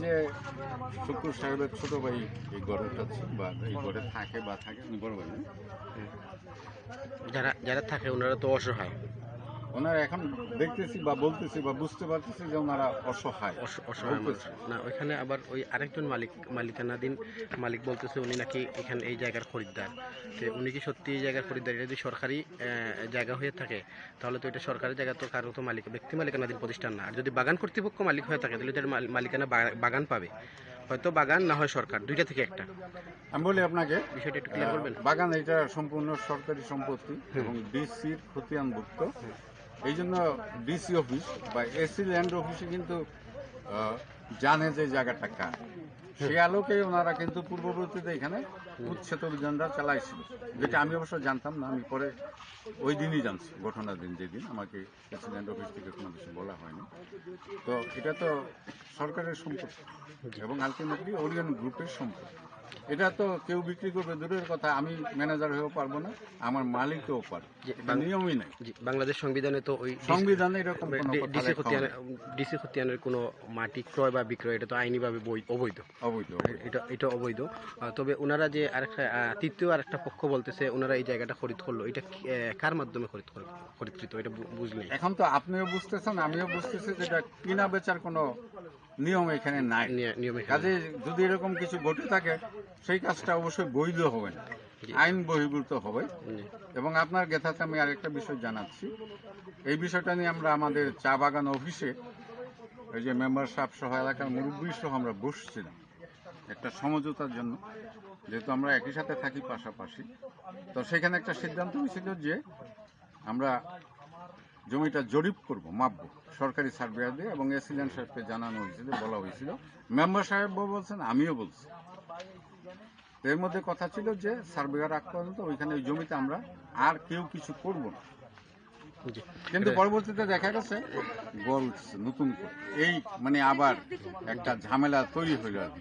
যে শুক্কুর সাহেবের ছোট ভাই এই গড়ে উঠাচ্ছে বা এই গড়ে থাকে উনি বড় ভাই না? যারা যারা থাকে ওনারা তো অসহায়। ওনারা এখন দেখতেছি বা বলতেছি বা বুঝতে পারতেছি যে ওনারা অসহায় অসহায় মানুষ বলতেছে। না। ওইখানে আবার ওই আরেকজন মালিকানাধীন মালিক বলতেছে উনি নাকি এখানে এই জায়গার খরিদ্দার। তো উনি কি সত্যি এই জায়গার খরিদ্দার? এটা যদি সরকারি জায়গা হয়ে থাকে তাহলে তো এটা সরকারি জায়গা, তো কারো তো ব্যক্তি মালিকানাধীন প্রতিষ্ঠান না। আর যদি বাগান কর্তৃপক্ষ মালিক হয়ে থাকে তাহলে তার মালিকানা বাগান পাবে, হয়তো বাগান না হয় সরকার, দুইটা থেকে একটা। আমি বলি আপনাকে, বিষয়টা একটু ক্লিয়ার করবেন? বাগান এটা সম্পূর্ণ সরকারি সম্পত্তি এবং ডিসির খতিয়ানভুক্ত। এই জন্য ডিসি অফিস বা এসি ল্যান্ড অফিসে কিন্তু জানে যে জায়গাটা কার। সে আলোকে ওনারা কিন্তু পূর্ববর্তীতে এখানে উচ্ছেদ অভিযানটা চালাইছিল, যেটা আমি অবশ্য জানতাম না। আমি পরে ওই দিনই জানছি, ঘটনার দিন যেদিন আমাকে এসি ল্যান্ড অফিস থেকে কোনো কিছু বলা হয়নি। তো এটা তো সরকারের সম্পত্তি এবং আলটিমেটলি ওরিয়ন গ্রুপের সম্পত্তি। এটা তো কেউ বিক্রি করবে দূরের কথা, আমি ম্যানেজার হয়েও পারবো না, আমার মালিকও পারবে, এটা নিয়মই নাই। বাংলাদেশ সংবিধানে তো ওই সংবিধানে এরকম কোনো কথা লেখা হয় না। ডিসি খতিয়ানের কোনো মাটি ক্রয় বা বিক্রয় এটা তো আইনিভাবে অবৈধ। অবৈধ। এটা অবৈধ। তবে ওনারা যে আরেকটা তৃতীয় আরেকটা পক্ষ বলতেছে ওনারা এই জায়গাটা খরিদ করলো, এটা কার মাধ্যমে খরিদকৃত এটা বুঝলি? এখন তো আপনিও বুঝতেছেন, আমিও বুঝতেছি যে এটা কিনা বেচার কোনো নিয়ম এখানে নাই। নিয়মে কাজে যদি এরকম কিছু ঘটে থাকে সেই কাজটা অবশ্যই বৈধ হবে না, আইন বহির্ভূত হবে। এবং আপনার গেথাতে আমি আরেকটা বিষয় জানাচ্ছি, এই বিষয়টা নিয়ে আমরা আমাদের চা বাগান অফিসে ওই যে মেম্বার সাহেব সহ এলাকার মুরব্বী সহ আমরা বসছিলাম একটা সমঝোতার জন্য, যেহেতু আমরা একই সাথে থাকি পাশাপাশি। তো সেখানে একটা সিদ্ধান্ত হয়েছিল যে আমরা জমিটা জরিপ করব, মাপবো সরকারি সার্ভেয়ার দিয়ে, এবং এসিল্যান্ড সাহেবকে জানানো হয়েছিল, বলা হয়েছিল, মেম্বার সাহেবও বলছেন, আমিও বলছি। এর মধ্যে কথা ছিল যে সার্ভেয়ার আগ পর্যন্ত ওইখানে ওই জমিতে আমরা আর কেউ কিছু করব না। কিন্তু পরবর্তীতে দেখা গেছে গড় উঠছে নতুন করে, এই মানে আবার একটা ঝামেলা তৈরি হইল আর কি।